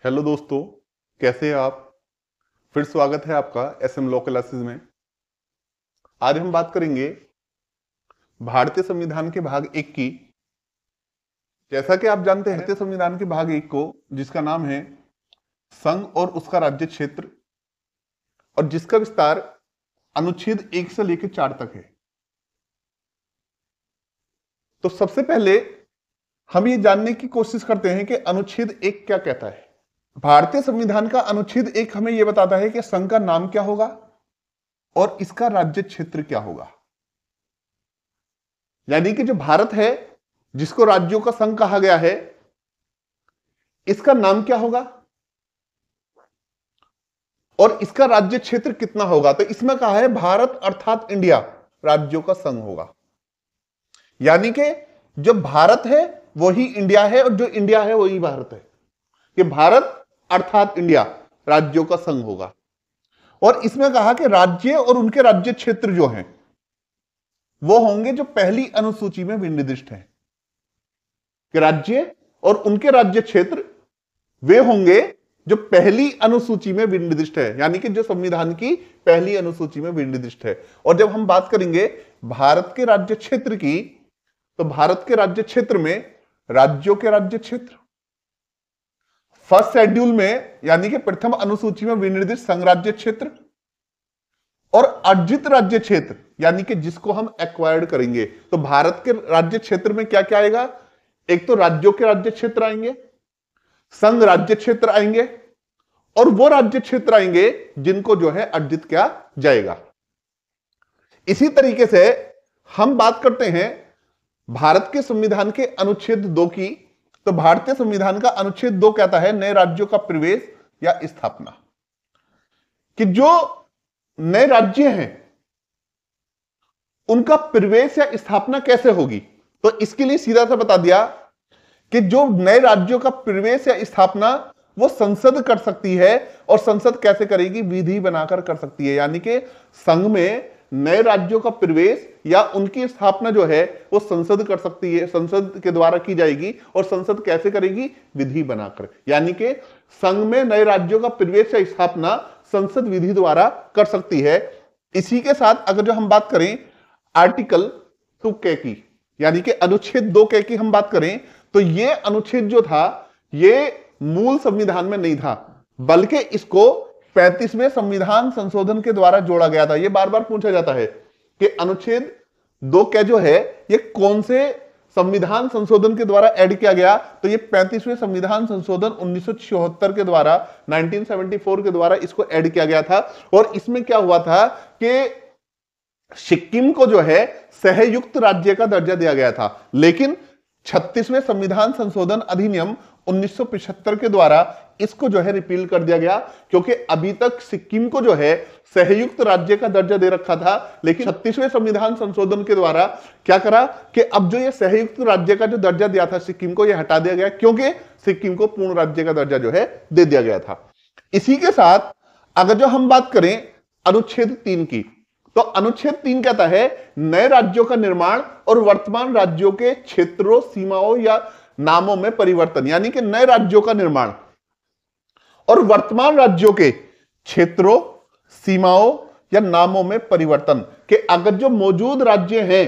Hello दोस्तों, कैसे हैं आप। फिर स्वागत है आपका एसएम लॉ क्लासेस में। आज हम बात करेंगे भारतीय संविधान के भाग 1 की। जैसा कि आप जानते हैं, भारतीय संविधान के भाग 1 को, जिसका नाम है संघ और उसका राज्य क्षेत्र, और जिसका विस्तार अनुच्छेद 1 से लेकर 4 तक है। तो सबसे पहले हम ये जानने की कोशिश करते हैं कि अनुच्छेद 1 क्या कहता है। भारतीय संविधान का अनुच्छेद 1 हमें यह बताता है कि संघ का नाम क्या होगा और इसका राज्य क्षेत्र क्या होगा। यानी कि जो भारत है, जिसको राज्यों का संघ कहा गया है, इसका नाम क्या होगा और इसका राज्य क्षेत्र कितना होगा। तो इसमें कहा है भारत अर्थात इंडिया राज्यों का संघ होगा। यानी कि जो भारत है वही इंडिया है और जो इंडिया है वही भारत है। कि भारत अर्थात इंडिया राज्यों का संघ होगा। और इसमें कहा कि राज्य और उनके राज्य क्षेत्र जो हैं वो होंगे जो पहली अनुसूची में विनिर्दिष्ट हैं। कि राज्य और उनके राज्य क्षेत्र वे होंगे जो पहली अनुसूची में विनिर्दिष्ट है, यानी कि जो संविधान की पहली अनुसूची में विनिर्दिष्ट है। और जब हम बात करेंगे भारत के राज्य क्षेत्र की, तो भारत के राज्य क्षेत्र में राज्यों के राज्य क्षेत्र, फर्स्ट शेड्यूल में यानी कि प्रथम अनुसूची में विनिर्दिष्ट संघ राज्य क्षेत्र, और अर्जित राज्य क्षेत्र यानी कि जिसको हम एक्वायर्ड करेंगे। तो भारत के राज्य क्षेत्र में क्या क्या आएगा? एक तो राज्यों के राज्य क्षेत्र आएंगे, संघ राज्य क्षेत्र आएंगे, और वो राज्य क्षेत्र आएंगे जिनको जो है अर्जित किया जाएगा। इसी तरीके से हम बात करते हैं भारत के संविधान के अनुच्छेद 2 की। तो भारतीय संविधान का अनुच्छेद 2 कहता है नए राज्यों का प्रवेश या स्थापना। कि जो नए राज्य हैं उनका प्रवेश या स्थापना कैसे होगी। तो इसके लिए सीधा सा बता दिया कि जो नए राज्यों का प्रवेश या स्थापना वो संसद कर सकती है। और संसद कैसे करेगी? विधि बनाकर कर सकती है। यानी कि संघ में नए राज्यों का प्रवेश या उनकी स्थापना जो है वो संसद कर सकती है, संसद के द्वारा की जाएगी। और संसद कैसे करेगी? विधि बनाकर। यानी कि संघ में नए राज्यों का प्रवेश या स्थापना संसद विधि द्वारा कर सकती है। इसी के साथ अगर जो हम बात करें आर्टिकल 2 के की, यानी कि अनुच्छेद 2 के की हम बात करें, तो ये अनुच्छेद जो था ये मूल संविधान में नहीं था, बल्कि इसको 35वें संविधान संशोधन के द्वारा जोड़ा गया था। यह बार बार पूछा जाता है कि अनुच्छेद 2 के जो है ये कौन से संविधान संशोधन के द्वारा ऐड किया गया। तो ये 35वें संविधान संशोधन 1976 के द्वारा 1974 के द्वारा इसको ऐड किया गया था। और इसमें क्या हुआ था कि सिक्किम को जो है सहयुक्त राज्य का दर्जा दिया गया था, लेकिन 36वें संविधान संशोधन अधिनियम 1975 के द्वारा इसको जो है रिपील कर दिया गया। क्योंकि अभी तक सिक्किम को जो है सहयुक्त राज्य का दर्जा दे रखा था, लेकिन 36वें संविधान संशोधन के द्वारा क्या करा कि अब जो ये सहयुक्त राज्य का जो दर्जा दिया था सिक्किम को, ये हटा दिया गया, क्योंकि सिक्किम को पूर्ण राज्य का दर्जा जो है दे दिया गया था। इसी के साथ अगर जो हम बात करें अनुच्छेद 3 की, तो अनुच्छेद 3 कहता है नए राज्यों का निर्माण और वर्तमान राज्यों के क्षेत्रों, सीमाओं या नामों में परिवर्तन। यानी कि नए राज्यों का निर्माण और वर्तमान राज्यों के क्षेत्रों, सीमाओं या नामों में परिवर्तन। कि अगर जो मौजूद राज्य हैं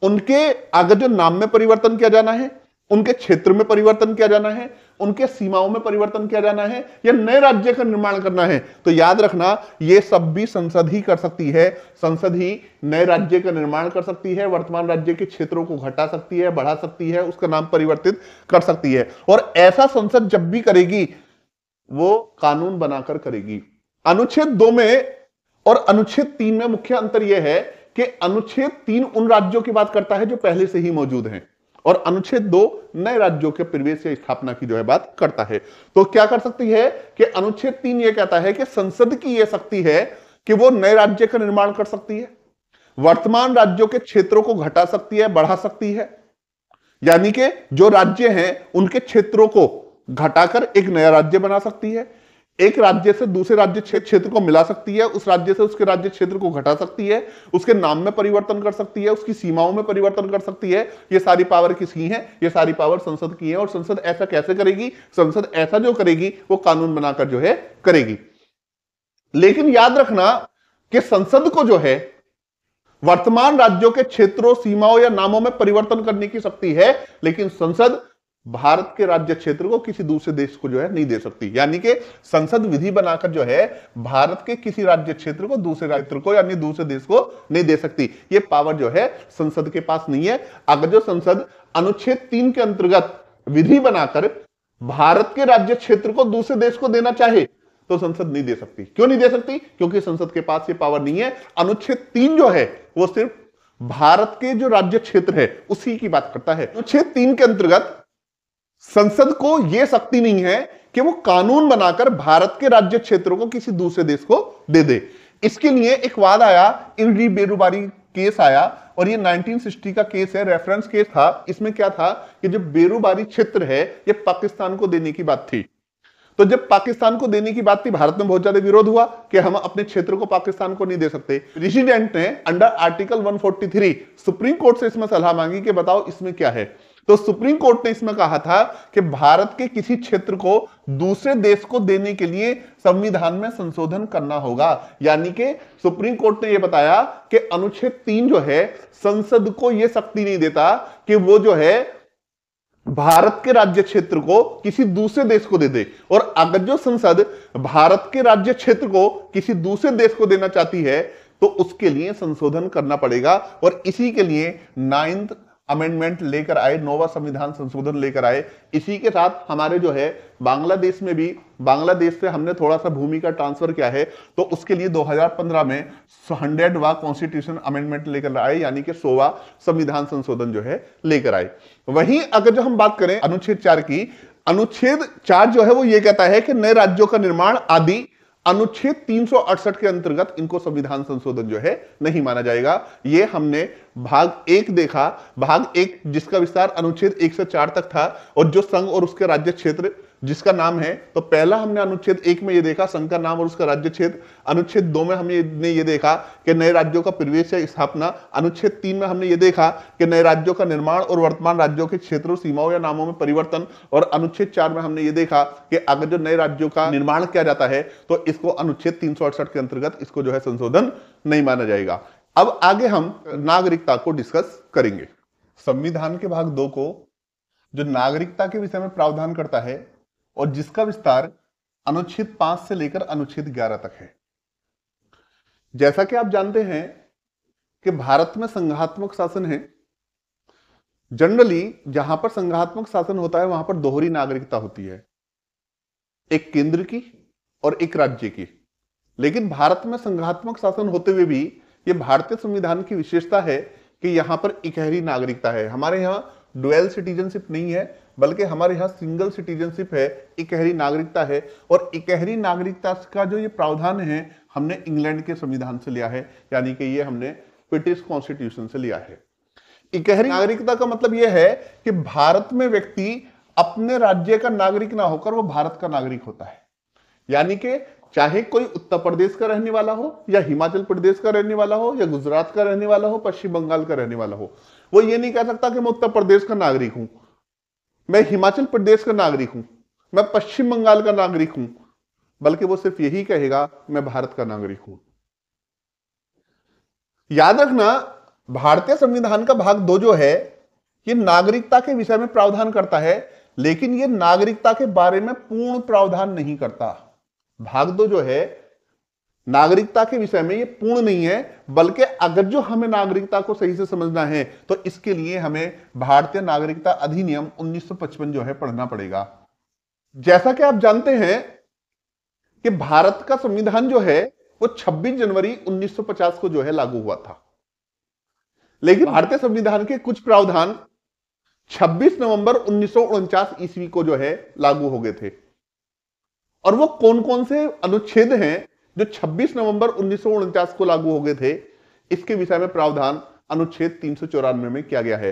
उनके अगर जो नाम में परिवर्तन किया जाना है, उनके क्षेत्र में परिवर्तन किया जाना है, उनके सीमाओं में परिवर्तन किया जाना है, या नए राज्य का निर्माण करना है, तो याद रखना ये सब भी संसद ही कर सकती है। संसद ही नए राज्य का निर्माण कर सकती है, वर्तमान राज्य के क्षेत्रों को घटा सकती है, बढ़ा सकती है, उसका नाम परिवर्तित कर सकती है। और ऐसा संसद जब भी करेगी वो कानून बनाकर करेगी। अनुच्छेद 2 में और अनुच्छेद 3 में मुख्य अंतर यह है कि अनुच्छेद 3 उन राज्यों की बात करता है जो पहले से ही मौजूद हैं, और अनुच्छेद 2 नए राज्यों के प्रवेश या स्थापना की जो है बात करता है। तो क्या कर सकती है कि अनुच्छेद 3 यह कहता है कि संसद की यह शक्ति है कि वो नए राज्य का निर्माण कर सकती है, वर्तमान राज्यों के क्षेत्रों को घटा सकती है, बढ़ा सकती है। यानी कि जो राज्य हैं उनके क्षेत्रों को घटाकर एक नया राज्य बना सकती है, एक राज्य से दूसरे राज्य क्षेत्र को मिला सकती है, उस राज्य से उसके राज्य क्षेत्र को घटा सकती है, उसके नाम में परिवर्तन कर सकती है, उसकी सीमाओं में परिवर्तन कर सकती है। ये सारी पावर किसकी है? ये सारी पावर संसद की है। और संसद ऐसा कैसे करेगी? संसद ऐसा जो करेगी वो कानून बनाकर जो है करेगी। लेकिन याद रखना कि संसद को जो है वर्तमान राज्यों के क्षेत्रों, सीमाओं या नामों में परिवर्तन करने की शक्ति है, लेकिन संसद भारत के राज्य क्षेत्र को किसी दूसरे देश को जो है नहीं दे सकती। यानी कि संसद विधि बनाकर जो है भारत के किसी राज्य क्षेत्र को दूसरे राज्य को यानी दूसरे देश को नहीं दे सकती। ये पावर जो है संसद के पास नहीं है। अगर जो संसद अनुच्छेद 3 के अंतर्गत विधि बनाकर भारत के राज्य क्षेत्र को दूसरे देश को देना चाहे तो संसद नहीं दे सकती। क्यों नहीं दे सकती? क्योंकि संसद के पास ये पावर नहीं है। अनुच्छेद 3 जो है वो सिर्फ भारत के जो राज्य क्षेत्र है उसी की बात करता है। अनुच्छेद 3 के अंतर्गत संसद को यह शक्ति नहीं है कि वो कानून बनाकर भारत के राज्य क्षेत्रों को किसी दूसरे देश को दे दे। इसके लिए एक वाद आया, इन री बेरुबारी केस आया, और ये 1960 का केस है, रेफरेंस केस था। इसमें क्या था कि जो बेरुबारी क्षेत्र है ये पाकिस्तान को देने की बात थी। तो जब पाकिस्तान को देने की बात थी, भारत में बहुत ज्यादा विरोध हुआ कि हम अपने क्षेत्र को पाकिस्तान को नहीं दे सकते। प्रेसिडेंट ने अंडर आर्टिकल 143 सुप्रीम कोर्ट से इसमें सलाह मांगी कि बताओ इसमें क्या है। तो सुप्रीम कोर्ट ने इसमें कहा था कि भारत के किसी क्षेत्र को दूसरे देश को देने के लिए संविधान में संशोधन करना होगा। यानी कि सुप्रीम कोर्ट ने यह बताया कि अनुच्छेद 3 जो है संसद को यह शक्ति नहीं देता कि वो जो है भारत के राज्य क्षेत्र को किसी दूसरे देश को दे दे। और अगर जो संसद भारत के राज्य क्षेत्र को किसी दूसरे देश को देना चाहती है तो उसके लिए संशोधन करना पड़ेगा। और इसी के लिए 9th अमेंडमेंट लेकर आए, 9वां संविधान संशोधन लेकर आए। इसी के साथ हमारे जो है बांग्लादेश में भी, बांग्लादेश से हमने थोड़ा सा भूमि का ट्रांसफर किया है, तो उसके लिए 2015 में 100वां कॉन्स्टिट्यूशन अमेंडमेंट लेकर आए, यानी कि 100वां संविधान संशोधन जो है लेकर आए। वहीं अगर जो हम बात करें अनुच्छेद 4 की, अनुच्छेद 4 जो है वो ये कहता है कि नए राज्यों का निर्माण आदि अनुच्छेद 368 के अंतर्गत इनको संविधान संशोधन जो है नहीं माना जाएगा। ये हमने भाग 1 देखा। भाग 1 जिसका विस्तार अनुच्छेद 1 से 4 तक था, और जो संघ और उसके राज्य क्षेत्र जिसका नाम है, तो पहला हमने अनुच्छेद 1 में ये देखा संघ का नाम और उसका राज्य क्षेत्र। अनुच्छेद 2 में हमने ये देखा कि नए राज्यों का प्रवेश या स्थापना। अनुच्छेद 3 में हमने ये देखा कि नए राज्यों का निर्माण और वर्तमान राज्यों के क्षेत्रों, सीमाओं या नामों में परिवर्तन। और अनुच्छेद 4 में हमने ये देखा कि अगर जो नए राज्यों का निर्माण किया जाता है तो इसको अनुच्छेद 368 के अंतर्गत इसको जो है संशोधन नहीं माना जाएगा। अब आगे हम नागरिकता को डिस्कस करेंगे। संविधान के भाग 2 को जो नागरिकता के विषय में प्रावधान करता है और जिसका विस्तार अनुच्छेद 5 से लेकर अनुच्छेद 11 तक है। जैसा कि आप जानते हैं कि भारत में संघात्मक शासन है। जनरली जहां पर संघात्मक शासन होता है वहां पर दोहरी नागरिकता होती है, एक केंद्र की और एक राज्य की। लेकिन भारत में संघात्मक शासन होते हुए भी यह भारतीय संविधान की विशेषता है कि यहां पर इकहरी नागरिकता है। हमारे यहां डुअल सिटीजनशिप नहीं है, बल्कि हमारे यहां सिंगल सिटीजनशिप है, इकहरी नागरिकता है। और इकहरी नागरिकता का जो ये प्रावधान है हमने इंग्लैंड के संविधान से लिया है, यानी कि ये हमने ब्रिटिश कॉन्स्टिट्यूशन से लिया है। इकहरी नागरिकता का मतलब यह है कि भारत में व्यक्ति अपने राज्य का नागरिक ना होकर वो भारत का नागरिक होता है। यानी कि चाहे कोई उत्तर प्रदेश का रहने वाला हो, या हिमाचल प्रदेश का रहने वाला हो, या गुजरात का रहने वाला हो, पश्चिम बंगाल का रहने वाला हो, वो ये नहीं कह सकता कि मैं उत्तर प्रदेश का नागरिक हूं, मैं हिमाचल प्रदेश का नागरिक हूं, मैं पश्चिम बंगाल का नागरिक हूं, बल्कि वो सिर्फ यही कहेगा मैं भारत का नागरिक हूं। याद रखना, भारतीय संविधान का भाग 2 जो है ये नागरिकता के विषय में प्रावधान करता है, लेकिन ये नागरिकता के बारे में पूर्ण प्रावधान नहीं करता। भाग 2 जो है नागरिकता के विषय में ये पूर्ण नहीं है, बल्कि अगर जो हमें नागरिकता को सही से समझना है तो इसके लिए हमें भारतीय नागरिकता अधिनियम 1955 जो है पढ़ना पड़ेगा। जैसा कि आप जानते हैं कि भारत का संविधान जो है वो 26 जनवरी 1950 को जो है लागू हुआ था, लेकिन भारतीय संविधान के कुछ प्रावधान 26 नवंबर 1949 ईस्वी को जो है लागू हो गए थे। और वो कौन कौन से अनुच्छेद हैं जो 26 नवंबर 1949 को लागू हो गए थे, इसके विषय में प्रावधान अनुच्छेद 394 में किया गया है।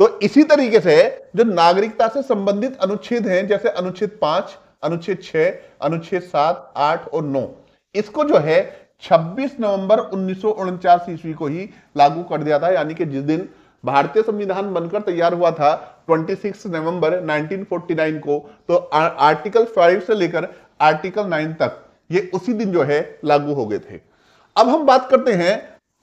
तो इसी तरीके से जो नागरिकता से संबंधित अनुच्छेद हैं, जैसे अनुच्छेद 5, अनुच्छेद 6, अनुच्छेद 7, 8 और 9 इसको जो है 26 नवंबर 1949 ईस्वी को ही लागू कर दिया था। यानी कि जिस दिन भारतीय संविधान बनकर तैयार हुआ था 26 नवंबर 1949 को, तो आर्टिकल 5 से लेकर आर्टिकल 9 तक ये उसी दिन जो है लागू हो गए थे। अब हम बात करते हैं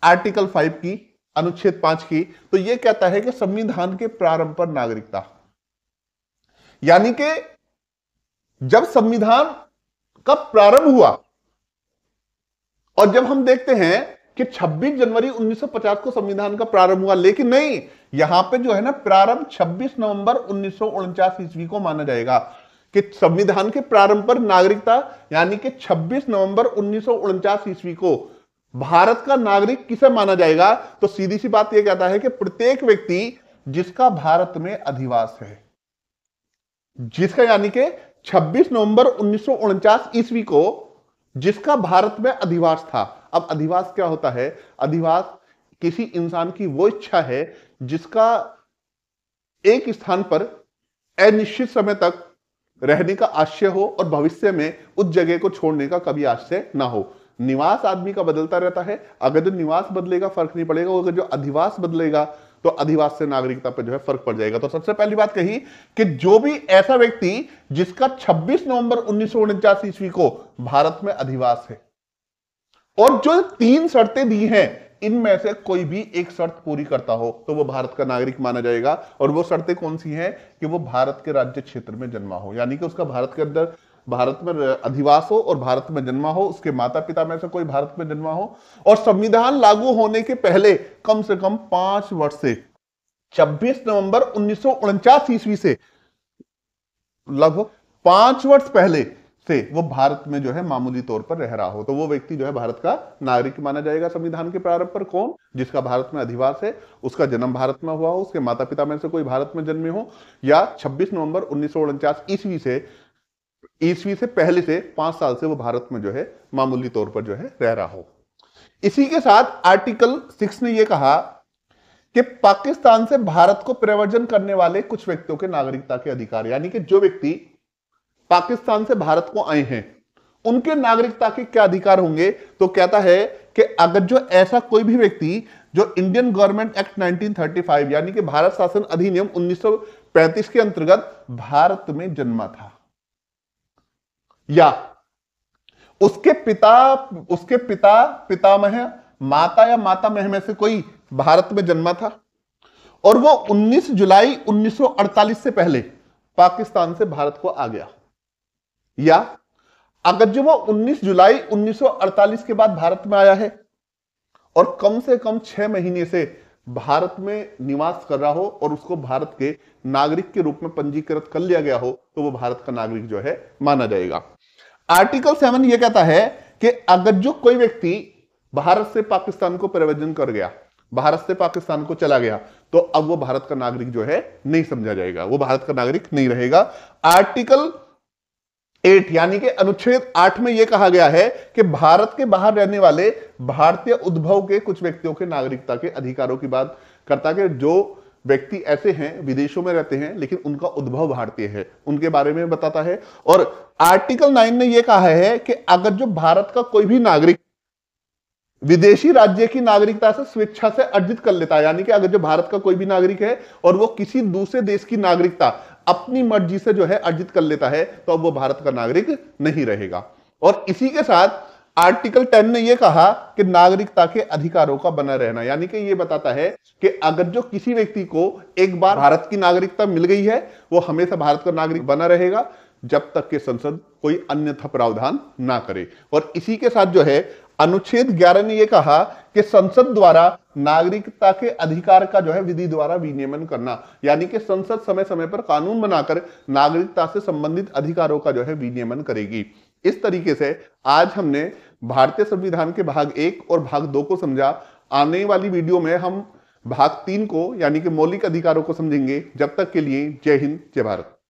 आर्टिकल 5 की, अनुच्छेद 5 की। तो यह कहता है कि संविधान के प्रारंभ पर नागरिकता, यानी कि जब संविधान का प्रारंभ हुआ और जब हम देखते हैं कि 26 जनवरी 1950 को संविधान का प्रारंभ हुआ, लेकिन नहीं, यहां पे जो है ना प्रारंभ 26 नवंबर 1949 ईस्वी को माना जाएगा कि संविधान के प्रारंभ पर नागरिकता, यानी कि 26 नवंबर 1949 ईस्वी को भारत का नागरिक किसे माना जाएगा? तो सीधी सी बात यह कहता है कि प्रत्येक व्यक्ति जिसका भारत में अधिवास है, जिसका यानी कि 26 नवंबर 1949 ईस्वी को जिसका भारत में अधिवास था। अब अधिवास क्या होता है? अधिवास किसी इंसान की वो इच्छा है जिसका एक स्थान पर अनिश्चित समय तक रहने का आशय हो और भविष्य में उस जगह को छोड़ने का कभी आशय ना हो। निवास आदमी का बदलता रहता है, अगर जो निवास बदलेगा फर्क नहीं पड़ेगा, अगर जो अधिवास बदलेगा तो अधिवास से नागरिकता पर जो है फर्क पड़ जाएगा। तो सबसे पहली बात कही कि जो भी ऐसा व्यक्ति जिसका 26 नवंबर 1949 ईस्वी को भारत में अधिवास है और जो 3 शर्तें दी हैं इनमें से कोई भी एक शर्त पूरी करता हो तो वो भारत का नागरिक माना जाएगा। और वो शर्तें कौन सी हैं? कि वो भारत के राज्य क्षेत्र में जन्मा हो, यानी कि उसका भारत के अंदर भारत में अधिवास हो और भारत में जन्मा हो, उसके माता पिता में से कोई भारत में जन्मा हो, और संविधान लागू होने के पहले कम से कम 5 वर्ष से 26 नवंबर 1949 ईस्वी से लगभग 5 वर्ष पहले से वो भारत में जो है मामूली तौर पर रह रहा हो, तो वो व्यक्ति जो है भारत का नागरिक माना जाएगा संविधान के प्रारंभ पर। कौन? जिसका भारत में अधिवास है, उसका जन्म भारत में हुआ हो, उसके माता पिता में से कोई भारत में जन्मे हो, या 26 नवंबर 1949 ईस्वी से पहले से 5 साल से वो भारत में जो है मामूली तौर पर जो है रह रहा हो। इसी के साथ आर्टिकल 6 ने यह कहा कि पाकिस्तान से भारत को प्रव्रजन करने वाले कुछ व्यक्तियों के नागरिकता के अधिकार, यानी कि जो व्यक्ति पाकिस्तान से भारत को आए हैं उनके नागरिकता के क्या अधिकार होंगे? तो कहता है कि अगर जो ऐसा कोई भी व्यक्ति जो इंडियन गवर्नमेंट एक्ट 1935 यानी कि भारत शासन अधिनियम 1935 के अंतर्गत भारत में जन्मा था, या उसके पिता पितामह माता या मातामह में से कोई भारत में जन्मा था और वो 19 जुलाई 1948 से पहले पाकिस्तान से भारत को आ गया, या अगर जो वो 19 जुलाई 1948 के बाद भारत में आया है और कम से कम 6 महीने से भारत में निवास कर रहा हो और उसको भारत के नागरिक के रूप में पंजीकृत कर लिया गया हो, तो वो भारत का नागरिक जो है माना जाएगा। आर्टिकल 7 यह कहता है कि अगर जो कोई व्यक्ति भारत से पाकिस्तान को प्रव्रजन कर गया, भारत से पाकिस्तान को चला गया, तो अब वो भारत का नागरिक जो है नहीं समझा जाएगा, वो भारत का नागरिक नहीं रहेगा। आर्टिकल 8 यानी कि अनुच्छेद 8 में यह कहा गया है कि भारत के बाहर रहने वाले भारतीय उद्भव के कुछ व्यक्तियों के नागरिकता के अधिकारों की बात करता है कि जो व्यक्ति ऐसे हैं विदेशों में रहते हैं लेकिन उनका उद्भव भारतीय है, उनके बारे में बताता है। और आर्टिकल 9 ने यह कहा है कि अगर जो भारत का कोई भी नागरिक विदेशी राज्य की नागरिकता से स्वेच्छा से अर्जित कर लेता है, यानी कि अगर जो भारत का कोई भी नागरिक है और वो किसी दूसरे देश की नागरिकता अपनी मर्जी से जो है अर्जित कर लेता है, तो अब वो भारत का नागरिक नहीं रहेगा। और इसी के साथ आर्टिकल 10 ने यह कहा कि नागरिकता के अधिकारों का बना रहना, यानी कि यह बताता है कि अगर जो किसी व्यक्ति को एक बार भारत की नागरिकता मिल गई है वो हमेशा भारत का नागरिक बना रहेगा जब तक कि संसद कोई अन्यथा प्रावधान ना करे। और इसी के साथ जो है अनुच्छेद 11 ने यह कहा कि संसद द्वारा नागरिकता के अधिकार का जो है विधि द्वारा विनियमन करना, यानी कि संसद समय समय पर कानून बनाकर नागरिकता से संबंधित अधिकारों का जो है विनियमन करेगी। इस तरीके से आज हमने भारतीय संविधान के भाग 1 और भाग 2 को समझा। आने वाली वीडियो में हम भाग 3 को यानी कि मौलिक अधिकारों को समझेंगे। जब तक के लिए जय हिंद, जय भारत।